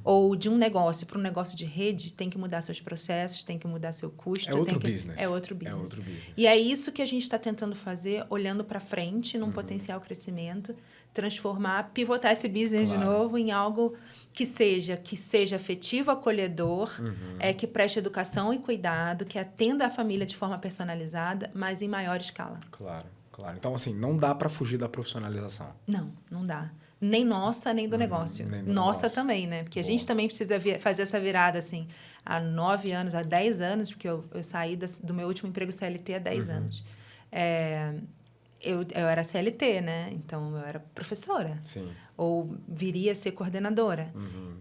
ou de um negócio para um negócio de rede, tem que mudar seus processos, tem que mudar seu custo. É outro business. É outro business. E é isso que a gente está tentando fazer, olhando para frente, num potencial crescimento, pivotar esse business de novo em algo que seja afetivo, acolhedor, que preste educação e cuidado, que atenda a família de forma personalizada, mas em maior escala. Claro. Então, assim, não dá para fugir da profissionalização. Não dá. Nem nossa, nem do negócio. Nem do nossa negócio. Também, né? Porque a gente também precisa fazer essa virada, assim, há 9 anos, há 10 anos, porque eu saí do meu último emprego CLT há 10 anos. Eu era CLT, né? Então, eu era professora. Sim. Ou viria a ser coordenadora.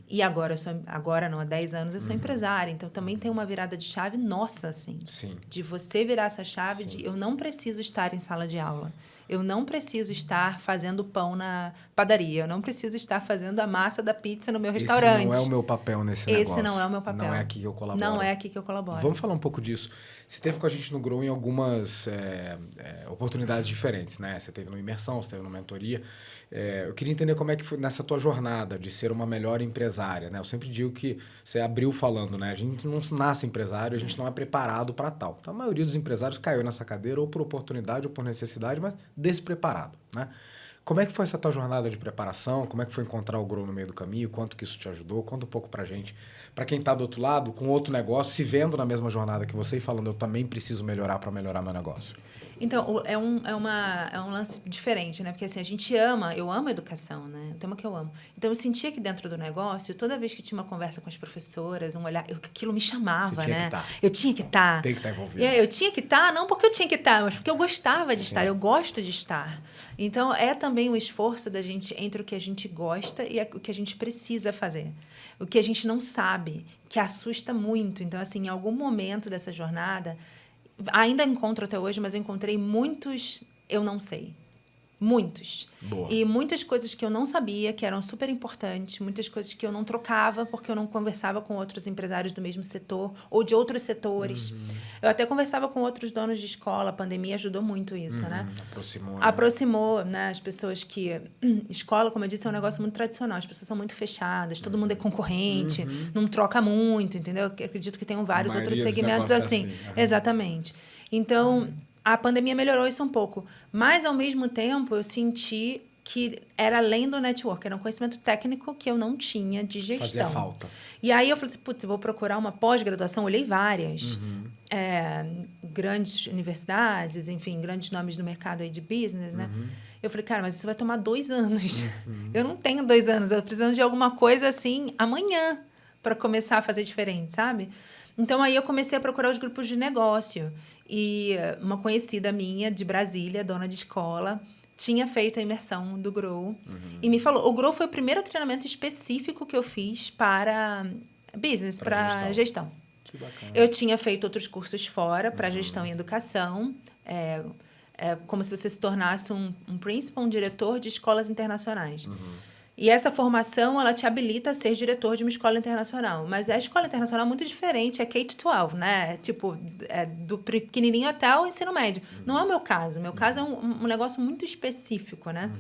E agora, há 10 anos, eu sou empresária. Então, também tem uma virada de chave nossa, assim. Sim. De você virar essa chave de eu não preciso estar em sala de aula. Eu não preciso estar fazendo pão na padaria. Eu não preciso estar fazendo a massa da pizza no meu restaurante. Esse não é o meu papel nesse negócio. Esse não é o meu papel. Não é aqui que eu colaboro. Não é aqui que eu colaboro. Vamos falar um pouco disso. Você esteve com a gente no Grow em algumas oportunidades diferentes, né? Você esteve no Imersão, você esteve no Mentoria. Eu queria entender como é que foi nessa tua jornada de ser uma melhor empresária, né? Eu sempre digo que você abriu falando, né? A gente não nasce empresário, a gente não é preparado para tal. Então, a maioria dos empresários caiu nessa cadeira ou por oportunidade ou por necessidade, mas despreparado, né? Como é que foi essa tua jornada de preparação? Como é que foi encontrar o Grow no meio do caminho? Quanto que isso te ajudou? Conta um pouco pra gente. Para quem está do outro lado, com outro negócio, se vendo na mesma jornada que você e falando, eu também preciso melhorar para melhorar meu negócio. Então, é um lance diferente, né? Porque assim, a gente ama, eu amo a educação, né? O tema que eu amo. Então, eu sentia que dentro do negócio, toda vez que tinha uma conversa com as professoras, um olhar, aquilo me chamava, Você tinha né? que tá. Eu tinha que estar. Tem que estar envolvido. Eu tinha que estar, não porque eu tinha que estar, mas porque eu gostava de Sim. estar, eu gosto de estar. Então, é também um esforço da gente entre o que a gente gosta e o que a gente precisa fazer. O que a gente não sabe, que assusta muito. Então, assim, em algum momento dessa jornada, ainda encontro até hoje, mas eu encontrei muitos eu não sei. Muitos. Boa. E muitas coisas que eu não sabia, que eram super importantes, muitas coisas que eu não trocava, porque eu não conversava com outros empresários do mesmo setor ou de outros setores. Eu até conversava com outros donos de escola, a pandemia ajudou muito isso, né? Aproximou. Aproximou, né? As pessoas que... Escola, como eu disse, é um negócio muito tradicional. As pessoas são muito fechadas, todo mundo é concorrente, não troca muito, entendeu? Eu acredito que tenham vários outros segmentos assim. Exatamente. Então... A pandemia melhorou isso um pouco. Mas, ao mesmo tempo, eu senti que era além do network. Era um conhecimento técnico que eu não tinha de gestão. Fazia falta. E aí, eu falei assim, putz, eu vou procurar uma pós-graduação. Olhei várias. Grandes universidades, enfim, grandes nomes no mercado aí de business, né? Eu falei, cara, mas isso vai tomar 2 anos. Eu não tenho 2 anos. Eu preciso de alguma coisa, assim, amanhã, para começar a fazer diferente, sabe? Então, aí eu comecei a procurar os grupos de negócio. E uma conhecida minha, de Brasília, dona de escola, tinha feito a imersão do Grow. E me falou... O Grow foi o primeiro treinamento específico que eu fiz para business, para gestão. Que bacana. Eu tinha feito outros cursos fora para gestão e educação. É como se você se tornasse um principal, um diretor de escolas internacionais. E essa formação, ela te habilita a ser diretor de uma escola internacional. Mas a escola internacional é muito diferente, é K-12, né? Tipo, do pequenininho até o ensino médio. Não é o meu caso. O meu caso é um negócio muito específico, né?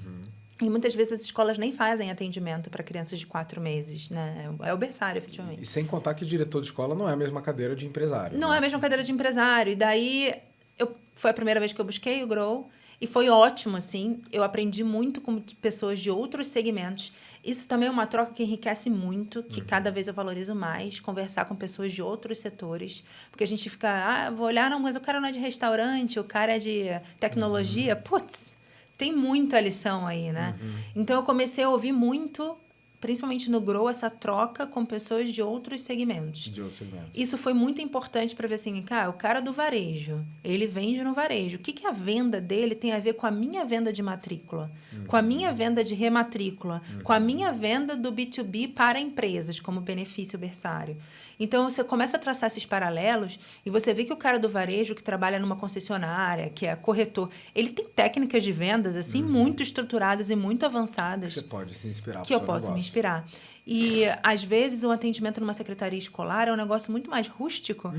E muitas vezes as escolas nem fazem atendimento para crianças de 4 meses, né? É o berçário, efetivamente. E sem contar que diretor de escola não é a mesma cadeira de empresário. Não é a mesma cadeira de empresário. E daí, foi a primeira vez que eu busquei o Grow. E foi ótimo, assim. Eu aprendi muito com pessoas de outros segmentos. Isso também é uma troca que enriquece muito, que cada vez eu valorizo mais, conversar com pessoas de outros setores. Porque a gente fica, vou olhar, não, mas o cara não é de restaurante, o cara é de tecnologia. Putz, tem muita lição aí, né? Então, eu comecei a ouvir muito, principalmente no Grow, essa troca com pessoas de outros segmentos. Isso foi muito importante para ver assim, o cara do varejo, ele vende no varejo. O que a venda dele tem a ver com a minha venda de matrícula? Com a minha venda de rematrícula? Com a minha venda do B2B para empresas, como benefício berçário? Então, você começa a traçar esses paralelos e você vê que o cara do varejo, que trabalha numa concessionária, que é corretor, ele tem técnicas de vendas, assim, muito estruturadas e muito avançadas. Você pode se inspirar. Que eu posso me inspirar. E, às vezes, o atendimento numa secretaria escolar é um negócio muito mais rústico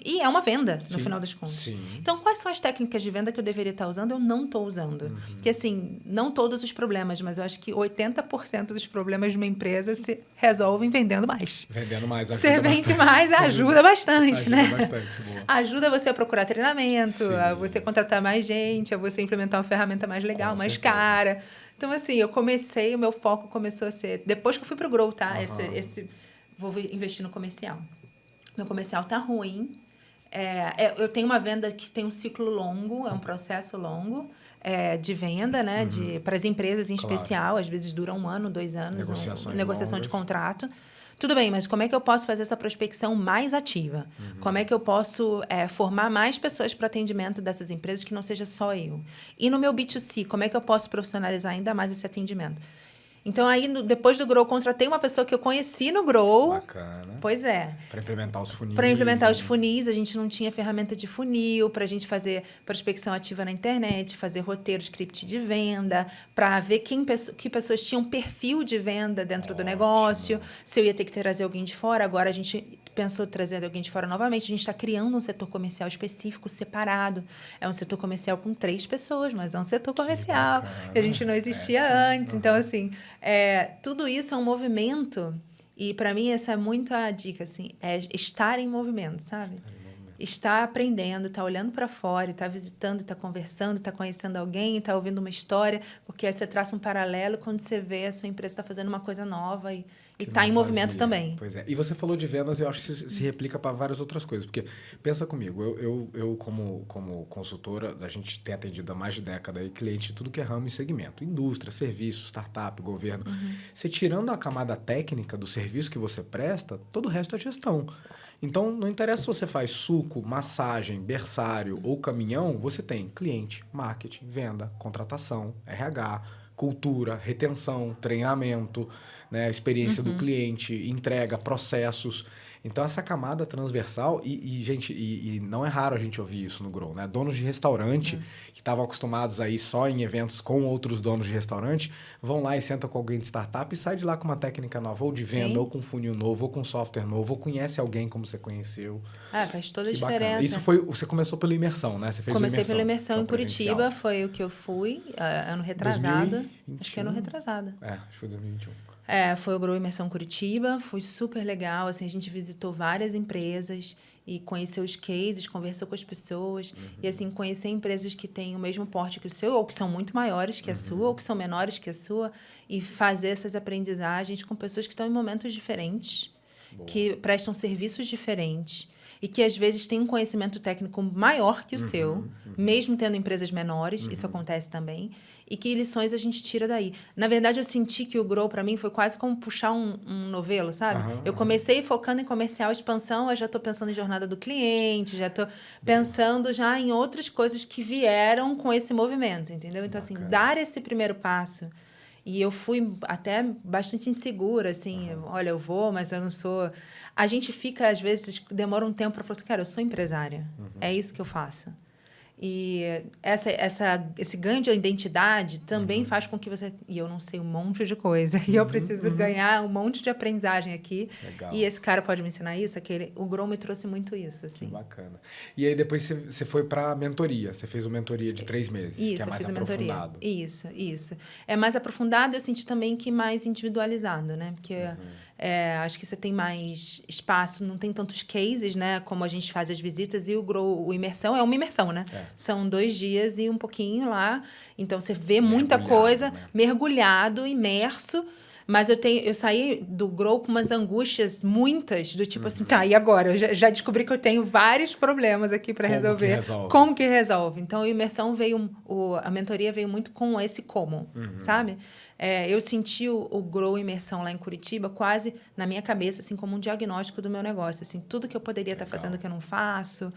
e é uma venda, no final das contas. Sim. Então, quais são as técnicas de venda que eu deveria estar usando? Eu não estou usando. Porque, assim, não todos os problemas, mas eu acho que 80% dos problemas de uma empresa se resolvem vendendo mais. Vendendo mais, ajuda Você vende mais, ajuda bastante, né? Ajuda bastante, boa. Ajuda você a procurar treinamento, a você contratar mais gente, a você implementar uma ferramenta mais legal, mais cara. Então, assim, eu comecei, o meu foco começou a ser... Depois que eu fui pro Grow, tá? Vou investir no comercial. Meu comercial tá ruim. Eu tenho uma venda que tem um ciclo longo, é um processo longo de venda, né? Para as empresas em especial. Às vezes dura 1 ano, 2 anos. Negociação de contrato. Tudo bem, mas como é que eu posso fazer essa prospecção mais ativa? Como é que eu posso formar mais pessoas para atendimento dessas empresas que não seja só eu? E no meu B2C, como é que eu posso profissionalizar ainda mais esse atendimento? Então, aí, depois do Grow, contratei uma pessoa que eu conheci no Grow. Bacana. Pois é. Para implementar os funis. Para implementar os funis, a gente não tinha ferramenta de funil, para a gente fazer prospecção ativa na internet, fazer roteiro, script de venda, para ver que pessoas tinham perfil de venda dentro do negócio, se eu ia ter que trazer alguém de fora. Agora, a gente pensou em trazer alguém de fora novamente. A gente está criando um setor comercial específico, separado. É um setor comercial com 3 pessoas, mas é um setor comercial. Que a gente não existia antes. Então, assim, tudo isso é um movimento. E, para mim, essa é muito a dica, assim, é estar em movimento, sabe? está aprendendo, está olhando para fora, está visitando, está conversando, está conhecendo alguém, está ouvindo uma história, porque aí você traça um paralelo quando você vê a sua empresa está fazendo uma coisa nova e está em movimento também. Pois é. E você falou de vendas, eu acho que se replica para várias outras coisas. Porque, pensa comigo, eu como consultora, a gente tem atendido há mais de década aí cliente de tudo que é ramo e segmento. Indústria, serviço, startup, governo. Você tirando a camada técnica do serviço que você presta, todo o resto é gestão. Então, não interessa se você faz suco, massagem, berçário ou caminhão, você tem cliente, marketing, venda, contratação, RH, cultura, retenção, treinamento, né, experiência do cliente, entrega, processos. Então, essa camada transversal, gente, não é raro a gente ouvir isso no Grow, né? Donos de restaurante que estavam acostumados a ir só em eventos com outros donos de restaurante, vão lá e sentam com alguém de startup e sai de lá com uma técnica nova, ou de venda, ou com funil novo, ou com software novo, ou conhece alguém como você conheceu. Faz toda a diferença. Bacana. Isso foi, você começou pela imersão, né? Você fez Comecei pela imersão em presencial. Curitiba, foi o que eu fui, ano retrasado. 2021. Acho que ano retrasado. Acho que foi 2021. Foi o Grow Imersão Curitiba, foi super legal, assim, a gente visitou várias empresas e conheceu os cases, conversou com as pessoas, e assim, conhecer empresas que têm o mesmo porte que o seu, ou que são muito maiores que a sua, ou que são menores que a sua, e fazer essas aprendizagens com pessoas que estão em momentos diferentes, que prestam serviços diferentes, e que às vezes têm um conhecimento técnico maior que o seu, mesmo tendo empresas menores, isso acontece também, e que lições a gente tira daí. Na verdade, eu senti que o Grow, para mim, foi quase como puxar um novelo, sabe? Eu comecei focando em comercial, expansão, eu já estou pensando em jornada do cliente, já estou pensando já em outras coisas que vieram com esse movimento, entendeu? Então, assim, dar esse primeiro passo. E eu fui até bastante insegura, assim, olha, eu vou, mas eu não sou... A gente fica, às vezes, demora um tempo para falar assim, cara, eu sou empresária, é isso que eu faço. E esse ganho de identidade também faz com que você... E eu não sei um monte de coisa. E eu preciso ganhar um monte de aprendizagem aqui. Legal. E esse cara pode me ensinar isso. O Grow me trouxe muito isso. Assim. Que bacana. E aí depois você foi para a mentoria. Você fez uma mentoria de 3 meses, isso, que é mais aprofundado. Isso. É mais aprofundado, eu senti também que mais individualizado, né? Porque... acho que você tem mais espaço, não tem tantos cases, né? Como a gente faz as visitas, e o imersão é uma imersão, né? São 2 dias e um pouquinho lá. Então, você vê muita coisa, né? Mergulhado, imerso. Mas eu saí do Grow com umas angústias, muitas, do tipo assim, tá, e agora? Eu já descobri que eu tenho vários problemas aqui para resolver. Como que resolve? Então, a imersão a mentoria veio muito com esse como, sabe? Eu senti o Grow Imersão lá em Curitiba quase na minha cabeça, assim, como um diagnóstico do meu negócio. Assim, tudo que eu poderia estar fazendo que eu não faço.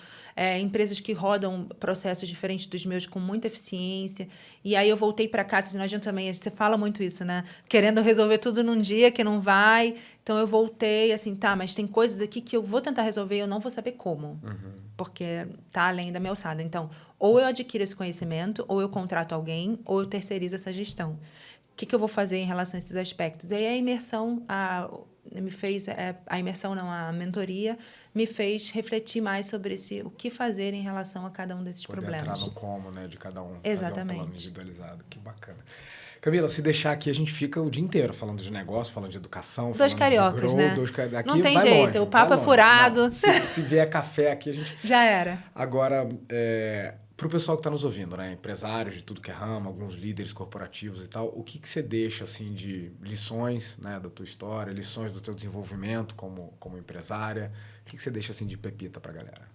Empresas que rodam processos diferentes dos meus com muita eficiência. E aí eu voltei para casa, assim, não adianta também, você fala muito isso, né? Querendo resolver tudo num dia que não vai. Então, eu voltei, assim, tá, mas tem coisas aqui que eu vou tentar resolver e eu não vou saber como. Porque tá além da minha alçada. Então, ou eu adquiro esse conhecimento, ou eu contrato alguém, ou eu terceirizo essa gestão. O que eu vou fazer em relação a esses aspectos? E aí a imersão, a mentoria me fez refletir mais sobre o que fazer em relação a cada um desses problemas. Entrar no como, né, de cada um. Exatamente. Fazer um plano individualizado. Que bacana. Camila, se deixar aqui, a gente fica o dia inteiro falando de negócio, falando de educação, falando cariocas, de grow, né? Aqui não tem jeito, longe, o papo é furado. Se vier café aqui, a gente... Já era. Agora, para o pessoal que está nos ouvindo, né? Empresários de tudo que é ramo, alguns líderes corporativos e tal, o que você deixa assim, de lições, né, da tua história, lições do teu desenvolvimento como empresária? O que você deixa assim, de pepita para a galera?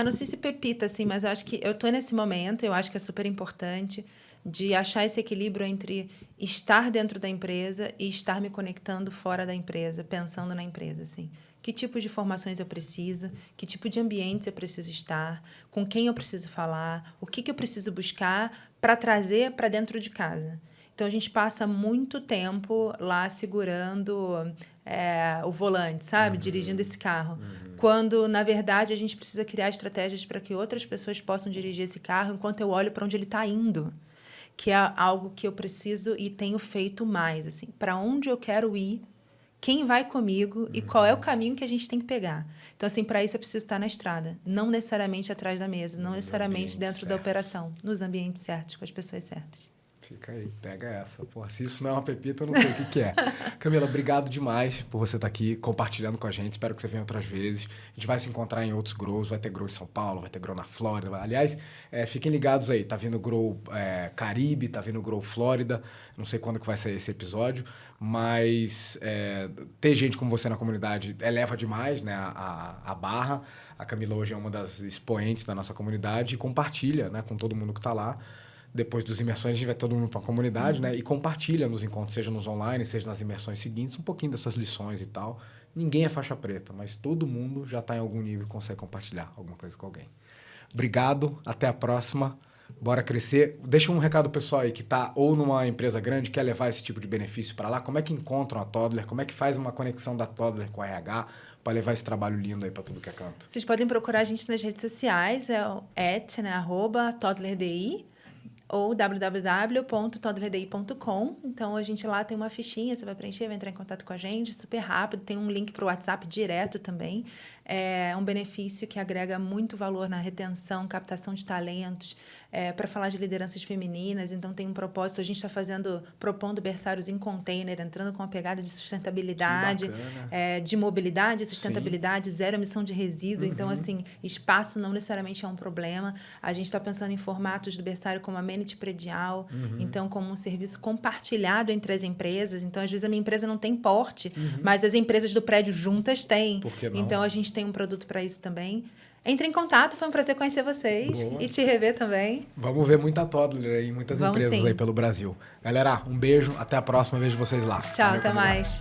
Não sei se pepita, assim, mas eu acho que eu estou nesse momento, eu acho que é super importante de achar esse equilíbrio entre estar dentro da empresa e estar me conectando fora da empresa, pensando na empresa, assim. Que tipo de formações eu preciso, que tipo de ambientes eu preciso estar, com quem eu preciso falar, o que eu preciso buscar para trazer para dentro de casa. Então, a gente passa muito tempo lá segurando o volante, sabe? Dirigindo esse carro. Quando, na verdade, a gente precisa criar estratégias para que outras pessoas possam dirigir esse carro enquanto eu olho para onde ele está indo. Que é algo que eu preciso e tenho feito mais. Assim, para onde eu quero ir, quem vai comigo e qual é o caminho que a gente tem que pegar. Então, assim, para isso eu preciso estar na estrada. Não necessariamente atrás da mesa, não necessariamente dentro da operação. Nos ambientes certos, com as pessoas certas. Fica aí, pega essa. Pô, se isso não é uma pepita, eu não sei o que é. Camila, obrigado demais por você estar aqui compartilhando com a gente. Espero que você venha outras vezes. A gente vai se encontrar em outros grows. Vai ter grow em São Paulo, vai ter grow na Flórida. Aliás, fiquem ligados aí. Tá vindo grow Caribe, tá vindo grow Flórida. Não sei quando que vai sair esse episódio, mas ter gente como você na comunidade eleva demais, né, a barra. A Camila hoje é uma das expoentes da nossa comunidade e compartilha, né, com todo mundo que está lá. Depois dos imersões, a gente vai todo mundo para a comunidade, né? E compartilha nos encontros, seja nos online, seja nas imersões seguintes, um pouquinho dessas lições e tal. Ninguém é faixa preta, mas todo mundo já está em algum nível e consegue compartilhar alguma coisa com alguém. Obrigado, até a próxima. Bora crescer. Deixa um recado pessoal aí que está ou numa empresa grande, quer levar esse tipo de benefício para lá. Como é que encontram a Toddler? Como é que faz uma conexão da Toddler com a RH para levar esse trabalho lindo aí para tudo que é canto? Vocês podem procurar a gente nas redes sociais, @toddlerdi. Ou www.toddlerdi.com. Então, a gente lá tem uma fichinha, você vai preencher, vai entrar em contato com a gente, super rápido. Tem um link para o WhatsApp direto também. É um benefício que agrega muito valor na retenção, captação de talentos, para falar de lideranças femininas. Então, tem um propósito. A gente está propondo berçários em container, entrando com uma pegada de sustentabilidade, de mobilidade, sustentabilidade, Sim. Zero emissão de resíduo. Então, assim, espaço não necessariamente é um problema. A gente está pensando em formatos do berçário como amenity predial, então como um serviço compartilhado entre as empresas. Então, às vezes, a minha empresa não tem porte, mas as empresas do prédio juntas têm. Por que não? Então, a gente tem um produto para isso também. Entre em contato, foi um prazer conhecer vocês. Boa. E te rever também. Vamos ver muita Toddler aí, muitas empresas sim. Aí pelo Brasil. Galera, um beijo, até a próxima, vejo vocês lá. Tchau, valeu, até mais.